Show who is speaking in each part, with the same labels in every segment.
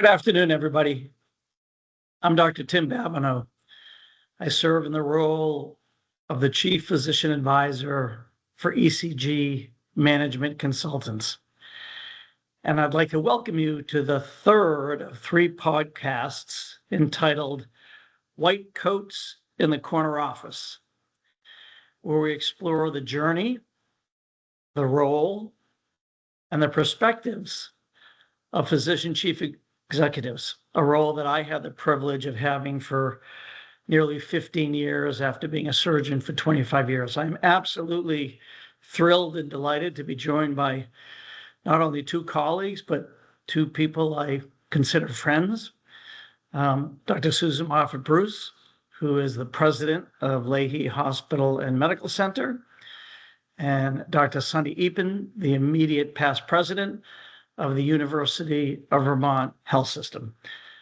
Speaker 1: Good afternoon, everybody. I'm Dr. Tim Babineau. I serve in the role of the Chief Physician Advisor for ECG Management Consultants. And I'd like to welcome you to the third of three podcasts entitled White Coats in the Corner Office, where we explore the journey, the role, and the perspectives of physician chief executives, a role that I had the privilege of having for nearly 15 years after being a surgeon for 25 years. I'm absolutely thrilled and delighted to be joined by not only two colleagues, but two people I consider friends. Dr. Susan Moffat Bruce, who is the president of Lahey Hospital and Medical Center, and Dr. Sunny Eapen, the immediate past president of the University of Vermont Health System.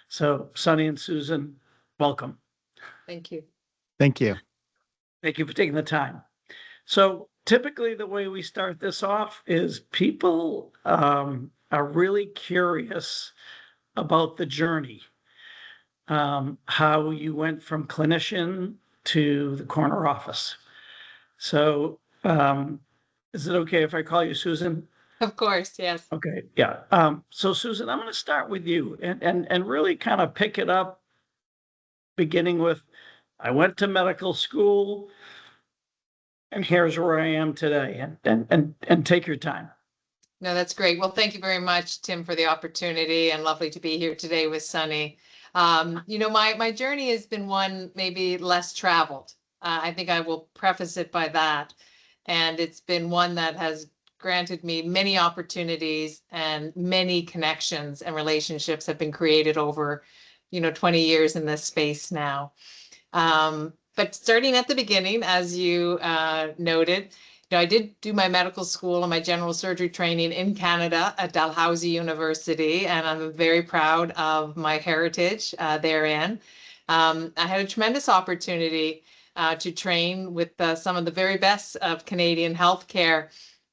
Speaker 1: So Sunny and Susan, welcome.
Speaker 2: Thank you.
Speaker 3: Thank you.
Speaker 1: Thank you for taking the time. So typically the way we start this off is people are really curious about the journey, how you went from clinician to the corner office. So is it okay if I call you Susan?
Speaker 2: Of course, yes.
Speaker 1: Okay, yeah. So Susan, I'm going to start with you and really kind of pick it up, beginning with, I went to medical school, and here's where I am today, and take your time.
Speaker 2: No, that's great. Well, thank you very much, Tim, for the opportunity, and lovely to be here today with Sunny. My journey has been one maybe less traveled. I think I will preface it by that. And it's been one that has granted me many opportunities, and many connections and relationships have been created over, 20 years in this space now. But starting at the beginning, as you noted, I did do my medical school and my general surgery training in Canada at Dalhousie University, and I'm very proud of my heritage therein. I had a tremendous opportunity to train with some of the very best of Canadian healthcare,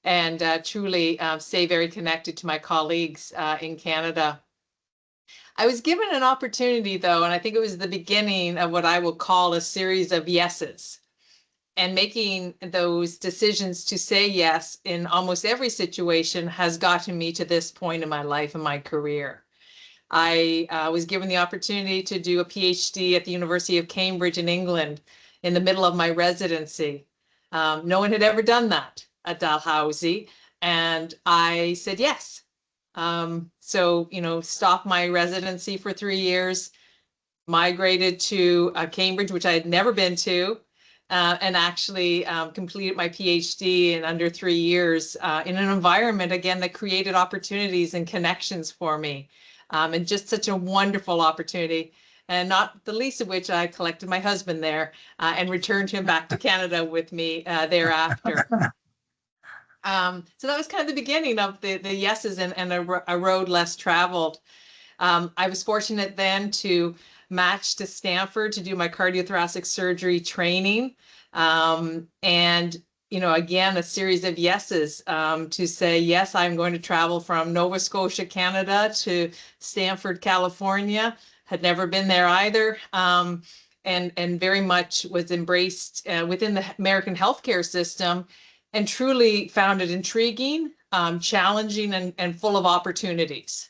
Speaker 2: and truly stay very connected to my colleagues in Canada. I was given an opportunity, though, and I think it was the beginning of what I will call a series of yeses. And making those decisions to say yes in almost every situation has gotten me to this point in my life and my career. I was given the opportunity to do a PhD at the University of Cambridge in England in the middle of my residency. No one had ever done that at Dalhousie, and I said yes. Stopped my residency for 3 years, migrated to Cambridge, which I had never been to, and actually completed my PhD in under 3 years in an environment, again, that created opportunities and connections for me, and just such a wonderful opportunity. And not the least of which I collected my husband there and returned him back to Canada with me thereafter. So that was kind of the beginning of the yeses and a road less traveled. I was fortunate then to match to Stanford to do my cardiothoracic surgery training. Again, a series of yeses to say, yes, I'm going to travel from Nova Scotia, Canada to Stanford, California. Had never been there either. And very much was embraced within the American healthcare system, and truly found it intriguing, challenging, and full of opportunities.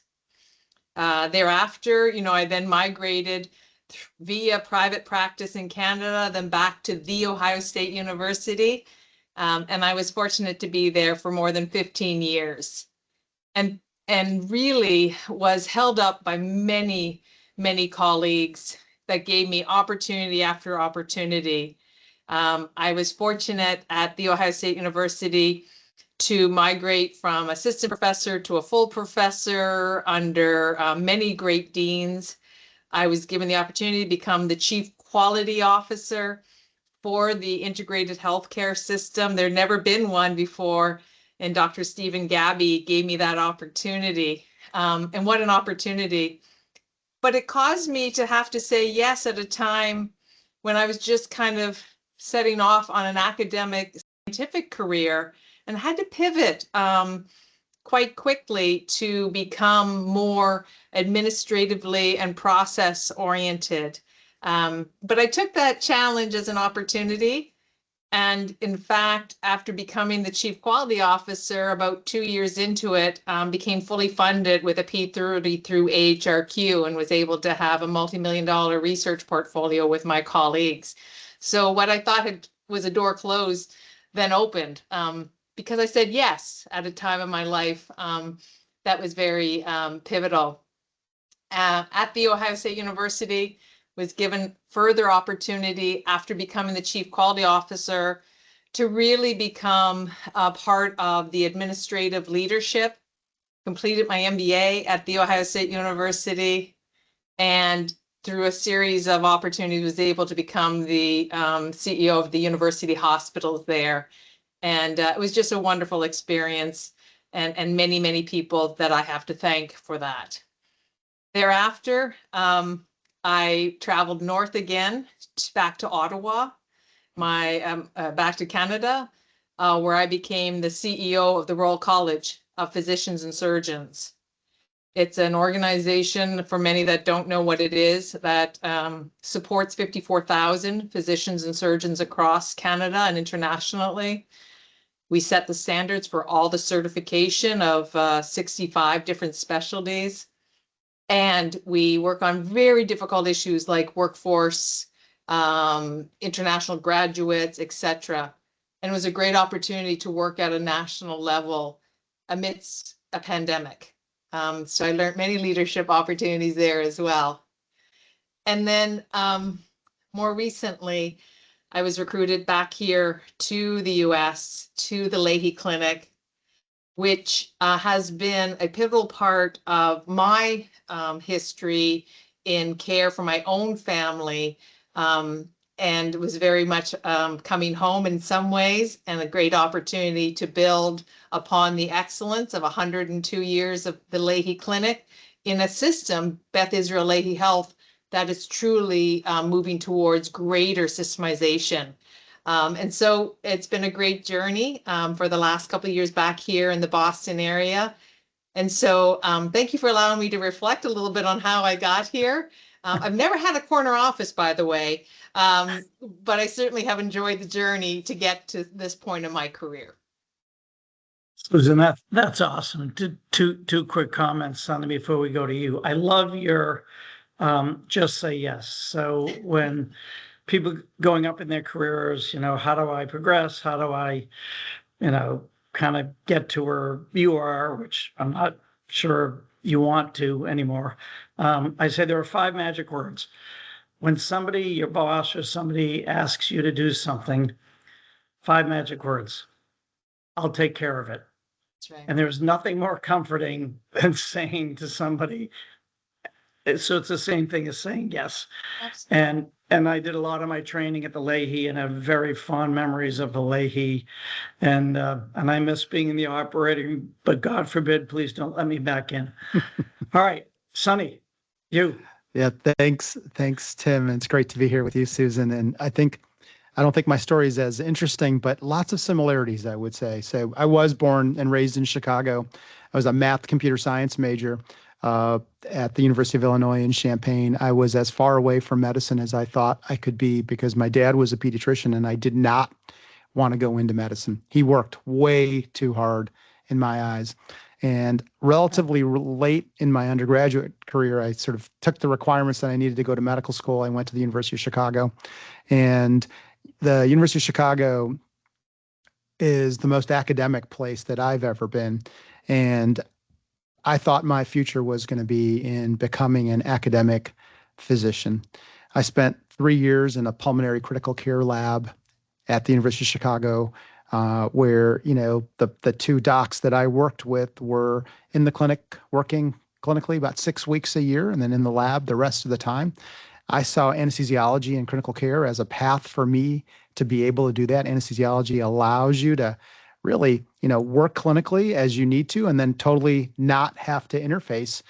Speaker 2: Thereafter, I then migrated via private practice in Canada, then back to The Ohio State University. And I was fortunate to be there for more than 15 years. And really was held up by many, many colleagues that gave me opportunity after opportunity. I was fortunate at The Ohio State University to migrate from assistant professor to a full professor under many great deans. I was given the opportunity to become the chief quality officer for the integrated healthcare system. There'd never been one before, and Dr. Stephen Gabby gave me that opportunity. And what an opportunity. But it caused me to have to say yes at a time when I was just kind of setting off on an academic scientific career, and had to pivot quite quickly to become more administratively and process oriented. But I took that challenge as an opportunity. And in fact, after becoming the chief quality officer, about 2 years into it, became fully funded with a P30 through AHRQ and was able to have a multi-million-dollar research portfolio with my colleagues. So what I thought was a door closed then opened, because I said yes at a time in my life that was very pivotal. At The Ohio State University, was given further opportunity after becoming the chief quality officer to really become a part of the administrative leadership, completed my MBA at The Ohio State University, and through a series of opportunities was able to become the CEO of the university hospitals there. And it was just a wonderful experience, and many, many people that I have to thank for that. Thereafter, I traveled north again, back to Ottawa, back to Canada, where I became the CEO of the Royal College of Physicians and Surgeons. It's an organization, for many that don't know what it is, that supports 54,000 physicians and surgeons across Canada and internationally. We set the standards for all the certification of 65 different specialties. And we work on very difficult issues like workforce, international graduates, etc. And it was a great opportunity to work at a national level amidst a pandemic. So I learned many leadership opportunities there as well. And then more recently, I was recruited back here to the US, to the Leahy Clinic, which has been a pivotal part of my history in care for my own family, and was very much coming home in some ways, and a great opportunity to build upon the excellence of 102 years of the Leahy Clinic in a system, Beth Israel Leahy Health, that is truly moving towards greater systemization. And so it's been a great journey for the last couple of years back here in the Boston area. And so thank you for allowing me to reflect a little bit on how I got here. I've never had a corner office, by the way, but I certainly have enjoyed the journey to get to this point in my career.
Speaker 1: Susan, that's awesome. Two quick comments, Sonny, before we go to you. I love your just say yes. So when people going up in their careers, how do I progress? How do I, kind of get to where you are, which I'm not sure you want to anymore. I say there are 5 magic words. When somebody, your boss or somebody asks you to do something, 5 magic words. I'll take care of it.
Speaker 2: That's right.
Speaker 1: And there's nothing more comforting than saying to somebody, so it's the same thing as saying yes.
Speaker 2: Absolutely.
Speaker 1: And I did a lot of my training at the Leahy and have very fond memories of the Leahy. And I miss being in the operating, but God forbid, please don't let me back in. All right, Sonny, you.
Speaker 3: Yeah, thanks, Tim. It's great to be here with you, Susan. And I don't think my story is as interesting, but lots of similarities, I would say. So I was born and raised in Chicago. I was a math computer science major at the University of Illinois in Champaign. I was as far away from medicine as I thought I could be because my dad was a pediatrician and I did not want to go into medicine. He worked way too hard in my eyes. And relatively late in my undergraduate career, I sort of took the requirements that I needed to go to medical school. I went to the University of Chicago. And the University of Chicago is the most academic place that I've ever been. And I thought my future was going to be in becoming an academic physician. I spent 3 years in a pulmonary critical care lab at the University of Chicago, where, the 2 docs that I worked with were in the clinic working clinically about 6 weeks a year, and then in the lab the rest of the time. I saw anesthesiology and critical care as a path for me to be able to do that. Anesthesiology allows you to really, work clinically as you need to, and then totally not have to interface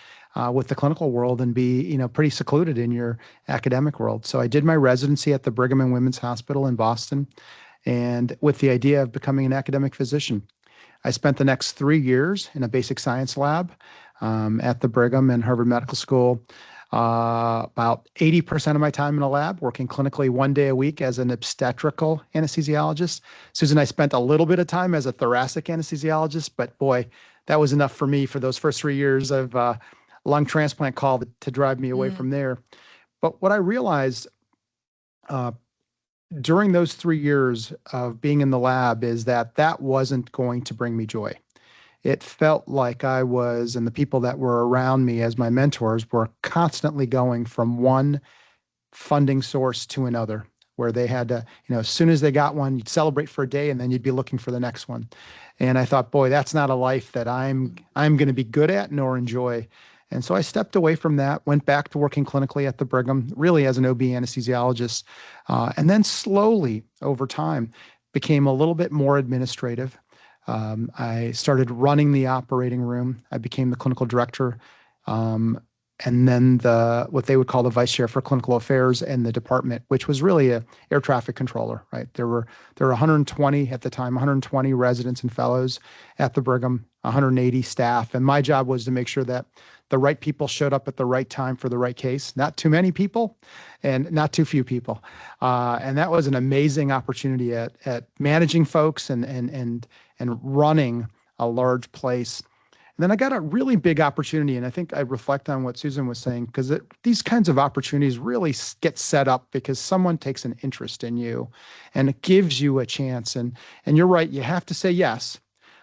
Speaker 3: with the clinical world and be, pretty secluded in your academic world. So I did my residency at the Brigham and Women's Hospital in Boston, and with the idea of becoming an academic physician. I spent the next 3 years in a basic science lab at the Brigham and Harvard Medical School. About 80% of my time in a lab, working clinically 1 day a week as an obstetrical anesthesiologist. Susan and I spent a little bit of time as a thoracic anesthesiologist, but boy, that was enough for me for those first 3 years of lung transplant call to drive me away from there. But what I realized during those 3 years of being in the lab is that that wasn't going to bring me joy. It felt like I was, and the people that were around me as my mentors were constantly going from one funding source to another, where they had to, as soon as they got one, you'd celebrate for a day and then you'd be looking for the next one. And I thought, boy, that's not a life that I'm going to be good at nor enjoy. And so I stepped away from that, went back to working clinically at the Brigham, really as an OB anesthesiologist, and then slowly over time became a little bit more administrative. I started running the operating room. I became the clinical director, and then what they would call the vice chair for clinical affairs and the department, which was really a air traffic controller. Right, there were 120 at the time, 120 residents and fellows at the Brigham, 180 staff, and my job was to make sure that the right people showed up at the right time for the right case. Not too many people, and not too few people, and that was an amazing opportunity at managing folks and running a large place. And then I got a really big opportunity, and I think I reflect on what Susan was saying, because these kinds of opportunities really get set up because someone takes an interest in you, and it gives you a chance. And you're right, you have to say yes,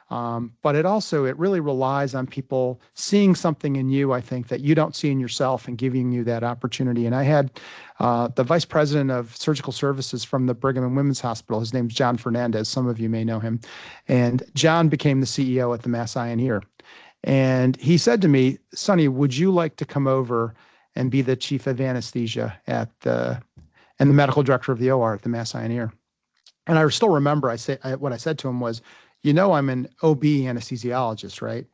Speaker 3: but it really relies on people seeing something in you, I think, that you don't see in yourself and giving you that opportunity. And I had the vice president of surgical services from the Brigham and Women's Hospital. His name's John Fernandez. Some of you may know him. And John became the CEO at the Mass Eye and Ear. And he said to me, Sonny, would you like to come over and be the chief of anesthesia and the medical director of the OR at the Mass Eye and Ear? And I still remember what I said to him was, I'm an OB anesthesiologist, right?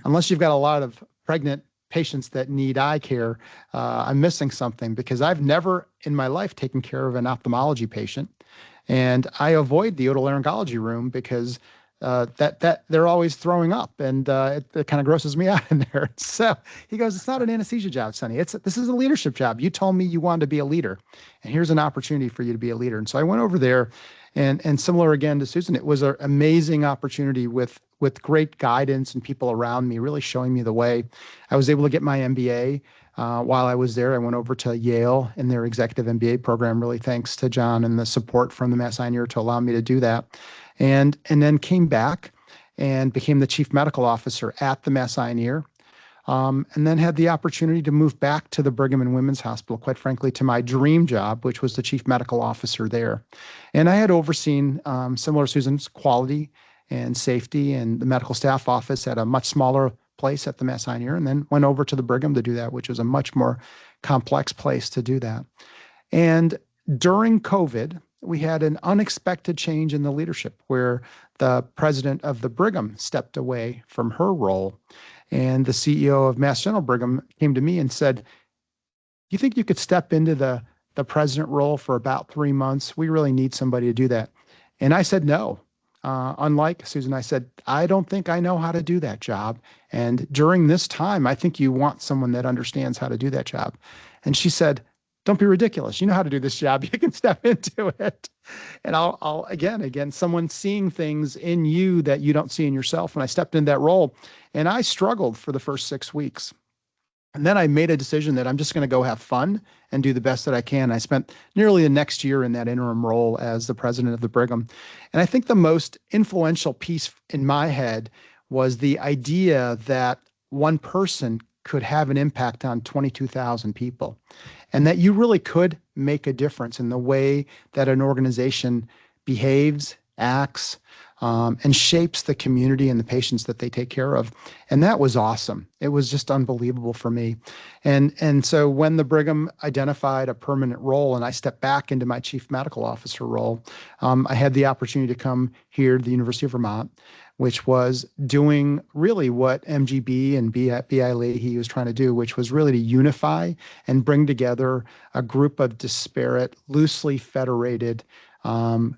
Speaker 3: Unless you've got a lot of pregnant patients that need eye care, I'm missing something, because I've never in my life taken care of an ophthalmology patient. And I avoid the otolaryngology room because that they're always throwing up, and it kind of grosses me out in there. So he goes, it's not an anesthesia job, Sonny. This is a leadership job. You told me you wanted to be a leader, and here's an opportunity for you to be a leader. And so I went over there, and similar again to Susan, it was an amazing opportunity with great guidance and people around me really showing me the way. I was able to get my MBA. While I was there, I went over to Yale in their executive MBA program, really thanks to John and the support from the Mass Eye and Ear to allow me to do that. And then came back and became the chief medical officer at the Mass Eye and Ear. And then had the opportunity to move back to the Brigham and Women's Hospital, quite frankly, to my dream job, which was the chief medical officer there. And I had overseen, similar to Susan's, quality and safety and the medical staff office at a much smaller place at the Mass Eye and Ear, and then went over to the Brigham to do that, which was a much more complex place to do that. And during COVID, we had an unexpected change in the leadership where the president of the Brigham stepped away from her role, and the CEO of Mass General Brigham came to me and said, you think you could step into the president role for about 3 months? We really need somebody to do that. And I said, no. Unlike Susan, I said, I don't think I know how to do that job. And during this time, I think you want someone that understands how to do that job. And she said, don't be ridiculous. You know how to do this job. You can step into it. And I'll again, someone seeing things in you that you don't see in yourself. And I stepped into that role, and I struggled for the first 6 weeks. And then I made a decision that I'm just going to go have fun and do the best that I can. I spent nearly the next year in that interim role as the president of the Brigham. And I think the most influential piece in my head was the idea that one person could have an impact on 22,000 people, and that you really could make a difference in the way that an organization behaves, acts, and shapes the community and the patients that they take care of. And that was awesome. It was just unbelievable for me. And so when the Brigham identified a permanent role and I stepped back into my chief medical officer role, I had the opportunity to come here to the University of Vermont, which was doing really what MGB and B.I. Leahy was trying to do, which was really to unify and bring together a group of disparate, loosely federated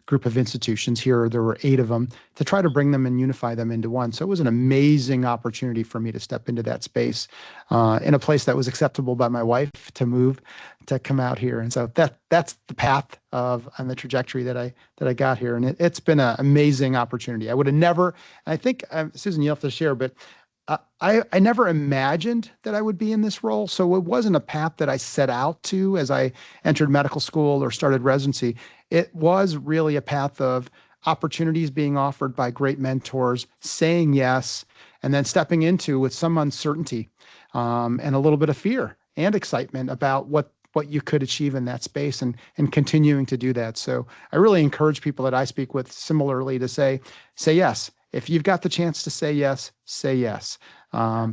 Speaker 3: group of institutions. Here, there were 8 of them, to try to bring them and unify them into one. So it was an amazing opportunity for me to step into that space in a place that was acceptable by my wife to move, to come out here. And so that's the path and the trajectory that I got here. And it's been an amazing opportunity. I would have never, I think, Susan, you'll have to share, but I never imagined that I would be in this role. So it wasn't a path that I set out to as I entered medical school or started residency. It was really a path of opportunities being offered by great mentors, saying yes, and then stepping into with some uncertainty and a little bit of fear and excitement about what you could achieve in that space, and continuing to do that. So I really encourage people that I speak with similarly to say yes. If you've got the chance to say yes, say yes,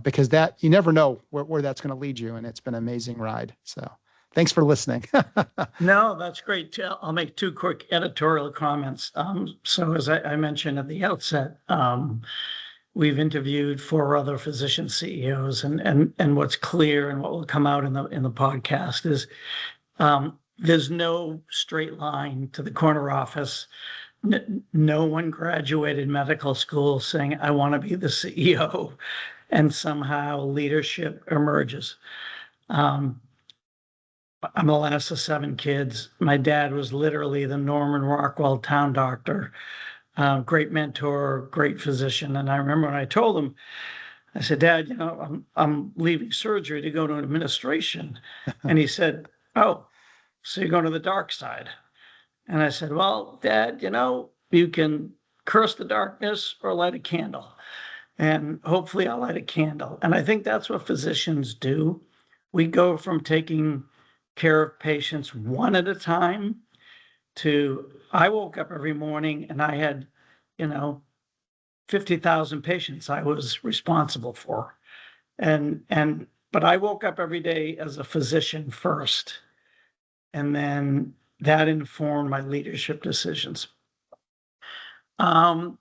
Speaker 3: because that you never know where that's going to lead you. And it's been an amazing ride. So thanks for listening.
Speaker 1: No, that's great. I'll make 2 quick editorial comments. So as I mentioned at the outset, we've interviewed 4 other physician CEOs, and what's clear and what will come out in the podcast is there's no straight line to the corner office. No one graduated medical school saying, I want to be the CEO, and somehow leadership emerges. I'm the last of 7 kids. My dad was literally the Norman Rockwell town doctor, great mentor, great physician. And I remember when I told him, I said, Dad, I'm leaving surgery to go to administration. And he said, oh, so you're going to the dark side. And I said, well, Dad, you can curse the darkness or light a candle. And hopefully I'll light a candle. And I think that's what physicians do. We go from taking care of patients one at a time to, I woke up every morning and I had, 50,000 patients I was responsible for. But I woke up every day as a physician first. And then that informed my leadership decisions. Was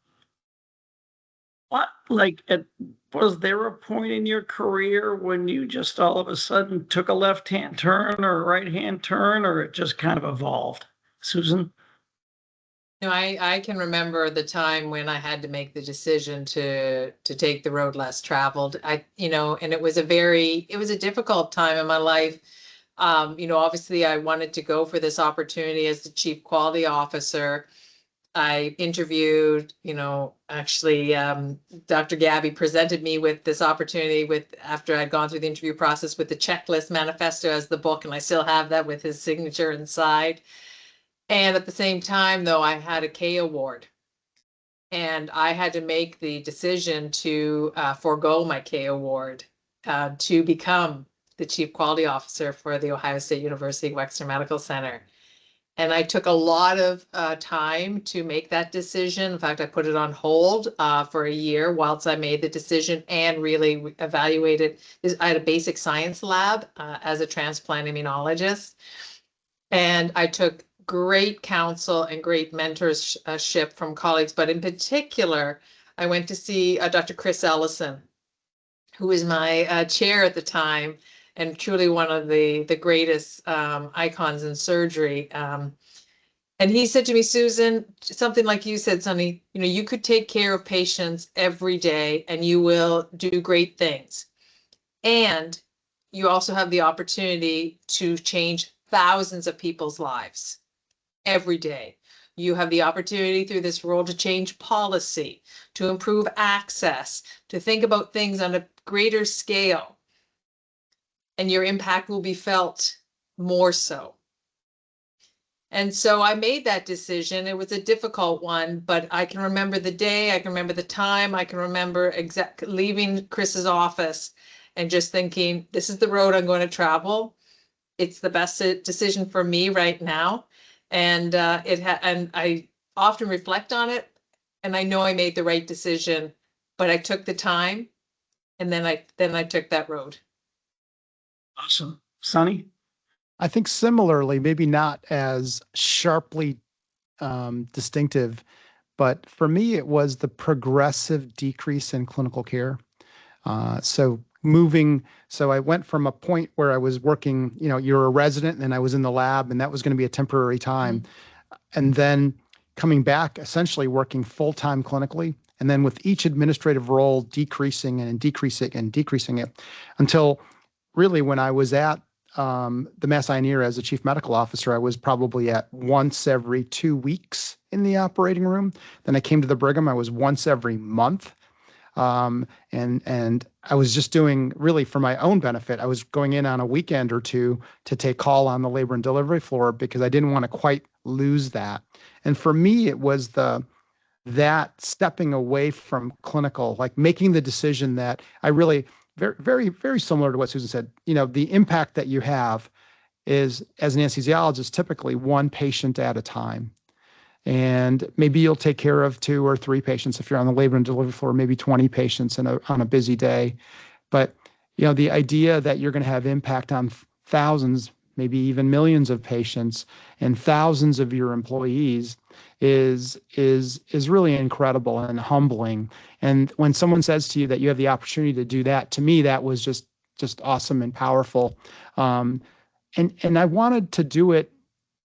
Speaker 1: there a point in your career when you just all of a sudden took a left-hand turn or a right-hand turn, or it just kind of evolved? Susan?
Speaker 2: I can remember the time when I had to make the decision to take the road less traveled. And it was a difficult time in my life. Obviously I wanted to go for this opportunity as the chief quality officer. I interviewed, actually, Dr. Gabby presented me with this opportunity after I'd gone through the interview process with the checklist manifesto as the book, and I still have that with his signature inside. And at the same time, though, I had a K award, and I had to make the decision to forego my K award to become the chief quality officer for the Ohio State University Wexner Medical Center. And I took a lot of time to make that decision. In fact, I put it on hold for a year whilst I made the decision and really evaluated. I had a basic science lab as a transplant immunologist. And I took great counsel and great mentorship from colleagues. But in particular, I went to see Dr. Chris Ellison, who was my chair at the time, and truly one of the greatest icons in surgery. And he said to me, Susan, something like you said, Sonny, you could take care of patients every day and you will do great things. And you also have the opportunity to change thousands of people's lives every day. You have the opportunity through this role to change policy, to improve access, to think about things on a greater scale. And your impact will be felt more so. And so I made that decision. It was a difficult one, but I can remember the day, I can remember the time, I can remember leaving Chris's office and just thinking, this is the road I'm going to travel. It's the best decision for me right now. And and I often reflect on it, and I know I made the right decision, but I took the time, and then I took that road.
Speaker 1: Awesome. Sonny?
Speaker 3: I think similarly, maybe not as sharply distinctive, but for me, it was the progressive decrease in clinical care. So I went from a point where I was working, you're a resident, and I was in the lab, and that was going to be a temporary time. and then coming back, essentially working full-time clinically, and then with each administrative role decreasing and decreasing and decreasing it until really when I was at the Mass Eye and Ear as a chief medical officer, I was probably at once every 2 weeks in the operating room. Then I came to the Brigham, I was once every month. And I was just doing really for my own benefit. I was going in on a weekend or two to take call on the labor and delivery floor because I didn't want to quite lose that. And for me, it was that stepping away from clinical, like making the decision that I really very, very, very similar to what Susan said, the impact that you have is, as an anesthesiologist, typically one patient at a time. And maybe you'll take care of 2 or 3 patients if you're on the labor and delivery floor, maybe 20 patients on a busy day. But the idea that you're going to have impact on thousands, maybe even millions of patients and thousands of your employees is really incredible and humbling. And when someone says to you that you have the opportunity to do that, to me that was just awesome and powerful. And I wanted to do it.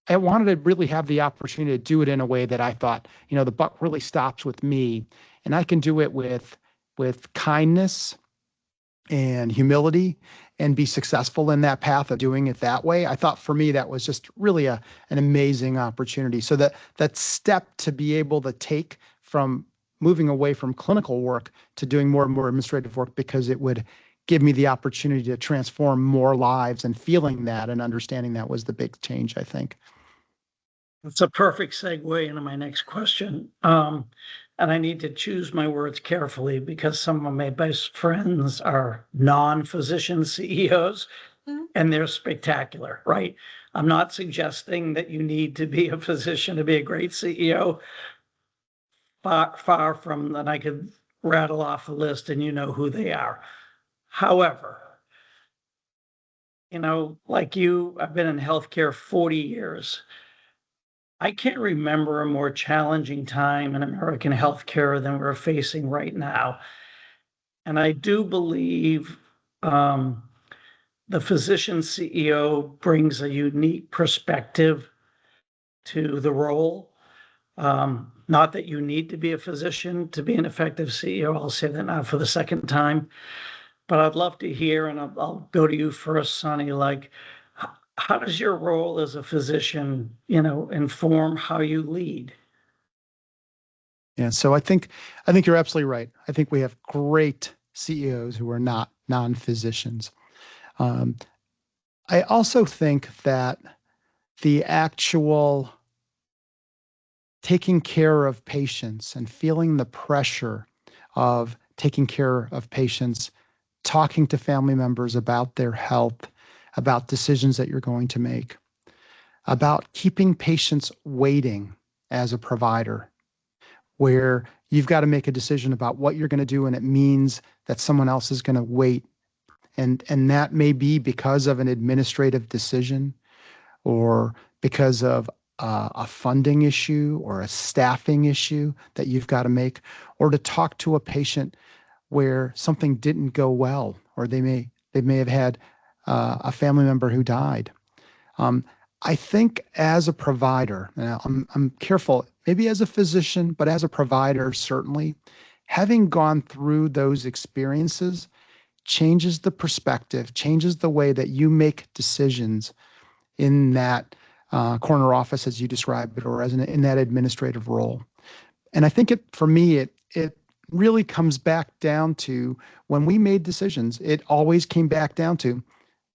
Speaker 3: I wanted to really have the opportunity to do it in a way that I thought, the buck really stops with me, and I can do it with kindness and humility and be successful in that path of doing it that way. I thought for me that was just really an amazing opportunity. So that step to be able to take from moving away from clinical work to doing more and more administrative work, because it would give me the opportunity to transform more lives, and feeling that and understanding that was the big change, I think.
Speaker 1: It's a perfect segue into my next question. And I need to choose my words carefully because some of my best friends are non-physician CEOs, and they're spectacular, right? I'm not suggesting that you need to be a physician to be a great CEO. Far from that. I could rattle off a list and you know who they are. However, like you, I've been in healthcare 40 years. I can't remember a more challenging time in American healthcare than we're facing right now. And I do believe the physician CEO brings a unique perspective to the role. Not that you need to be a physician to be an effective CEO. I'll say that now for the second time. But I'd love to hear, and I'll go to you first, Sonny, like, how does your role as a physician, inform how you lead?
Speaker 3: Yeah, so I think you're absolutely right. I think we have great CEOs who are not non-physicians. I also think that the actual taking care of patients and feeling the pressure of taking care of patients, talking to family members about their health, about decisions that you're going to make, about keeping patients waiting as a provider, where you've got to make a decision about what you're going to do, and it means that someone else is going to wait. And that may be because of an administrative decision, or because of a funding issue or a staffing issue that you've got to make, or to talk to a patient where something didn't go well, or they may have had a family member who died. I think as a provider, and I'm careful, maybe as a physician, but as a provider, certainly, having gone through those experiences changes the perspective, changes the way that you make decisions in that corner office, as you described it, or in that administrative role. And I think for me, it really comes back down to, when we made decisions, it always came back down to,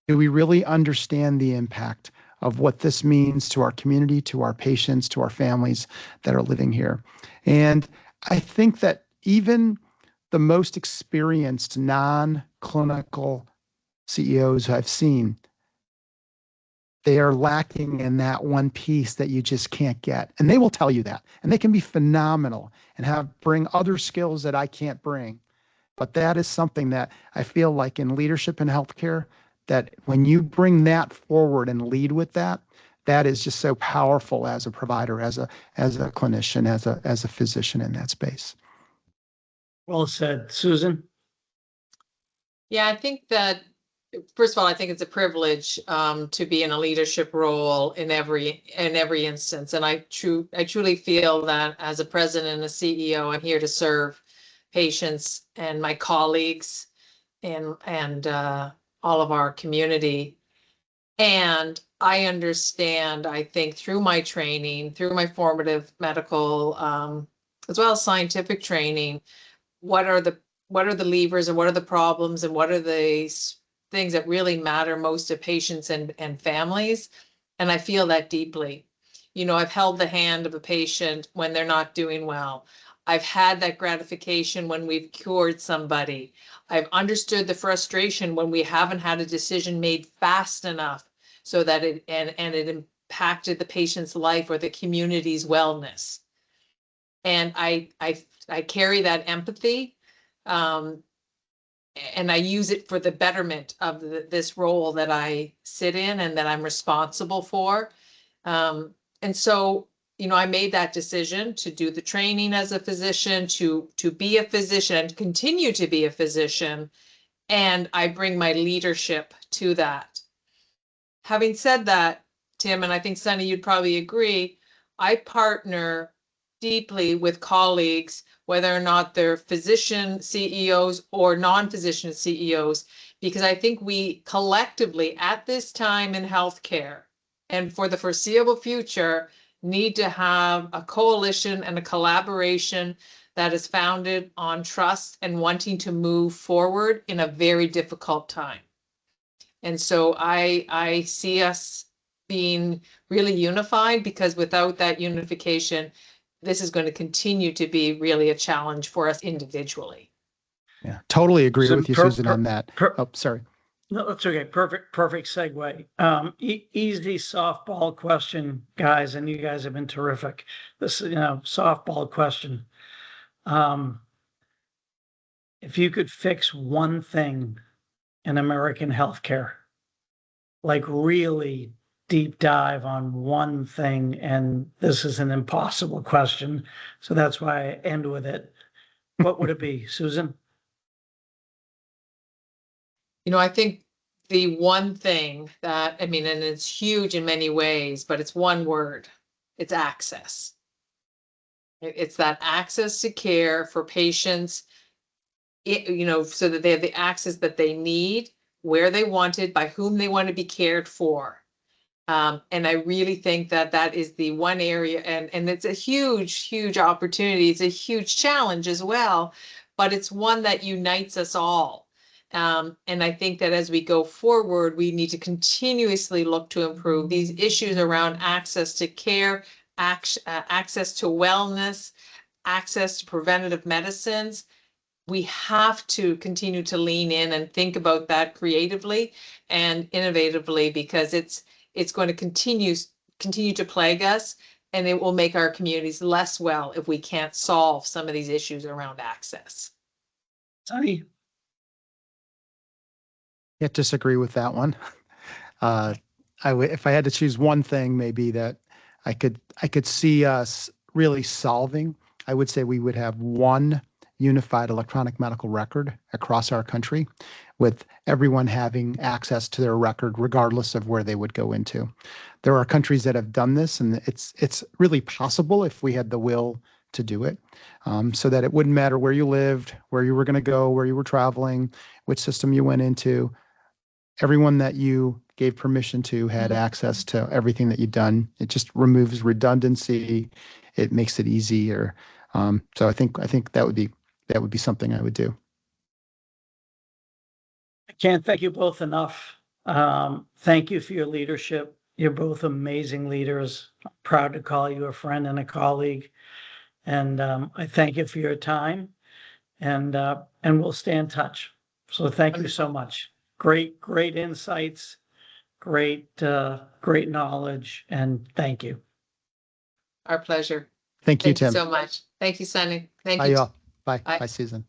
Speaker 3: do we really understand the impact of what this means to our community, to our patients, to our families that are living here? And I think that even the most experienced non-clinical CEOs I've seen, they are lacking in that one piece that you just can't get. And they will tell you that. And they can be phenomenal and bring other skills that I can't bring. But that is something that I feel like in leadership in healthcare, that when you bring that forward and lead with that, that is just so powerful as a provider, as a clinician, as a physician in that space.
Speaker 1: Well said. Susan?
Speaker 2: Yeah, I think that first of all, I think it's a privilege to be in a leadership role in every instance. And I truly feel that as a president and a CEO, I'm here to serve patients and my colleagues and all of our community. And I understand, I think, through my training, through my formative medical, as well as scientific training, what are the levers and what are the problems and what are the things that really matter most to patients and families. And I feel that deeply. I've held the hand of a patient when they're not doing well. I've had that gratification when we've cured somebody. I've understood the frustration when we haven't had a decision made fast enough so that it impacted the patient's life or the community's wellness. And I carry that empathy, and I use it for the betterment of this role that I sit in and that I'm responsible for. And so, I made that decision to do the training as a physician, to be a physician and continue to be a physician. And I bring my leadership to that. Having said that, Tim, and I think Sunny, you'd probably agree, I partner deeply with colleagues, whether or not they're physician CEOs or non-physician CEOs, because I think we collectively at this time in healthcare and for the foreseeable future need to have a coalition and a collaboration that is founded on trust and wanting to move forward in a very difficult time. And so I see us being really unified, because without that unification, this is going to continue to be really a challenge for us individually.
Speaker 3: Yeah, totally agree with you, Susan, on that.
Speaker 1: Oh,
Speaker 3: sorry.
Speaker 1: No, that's okay. Perfect segue. Easy softball question, guys, and you guys have been terrific. This, softball question. If you could fix one thing in American healthcare, like really deep dive on one thing, and this is an impossible question, so that's why I end with it. What would it be, Susan?
Speaker 2: I think the one thing that, and it's huge in many ways, but it's one word, it's access. It's that access to care for patients, so that they have the access that they need, where they want it, by whom they want to be cared for. And I really think that is the one area, and it's a huge opportunity. It's a huge challenge as well, but it's one that unites us all. And I think that as we go forward, we need to continuously look to improve these issues around access to care, access to wellness, access to preventative medicines. We have to continue to lean in and think about that creatively and innovatively, because it's going to continue to plague us, and it will make our communities less well if we can't solve some of these issues around access.
Speaker 1: Sunny?
Speaker 3: Can't disagree with that one. If I had to choose one thing, maybe that I could see us really solving, I would say we would have one unified electronic medical record across our country, with everyone having access to their record regardless of where they would go into. There are countries that have done this, and it's really possible if we had the will to do it, so that it wouldn't matter where you lived, where you were going to go, where you were traveling, which system you went into. Everyone that you gave permission to had access to everything that you'd done. It just removes redundancy. It makes it easier. So I think that would be something I would do.
Speaker 1: I can't thank you both enough. Thank you for your leadership. You're both amazing leaders. I'm proud to call you a friend and a colleague. And I thank you for your time, and we'll stay in touch. So thank you so much. Great insights, great knowledge, and thank you.
Speaker 2: Our pleasure.
Speaker 3: Thank you, Tim.
Speaker 2: Thank you so much. Thank you, Sunny. Thank
Speaker 3: Bye,
Speaker 2: you.
Speaker 3: y'all. Bye.
Speaker 2: Bye.
Speaker 3: Bye, Susan.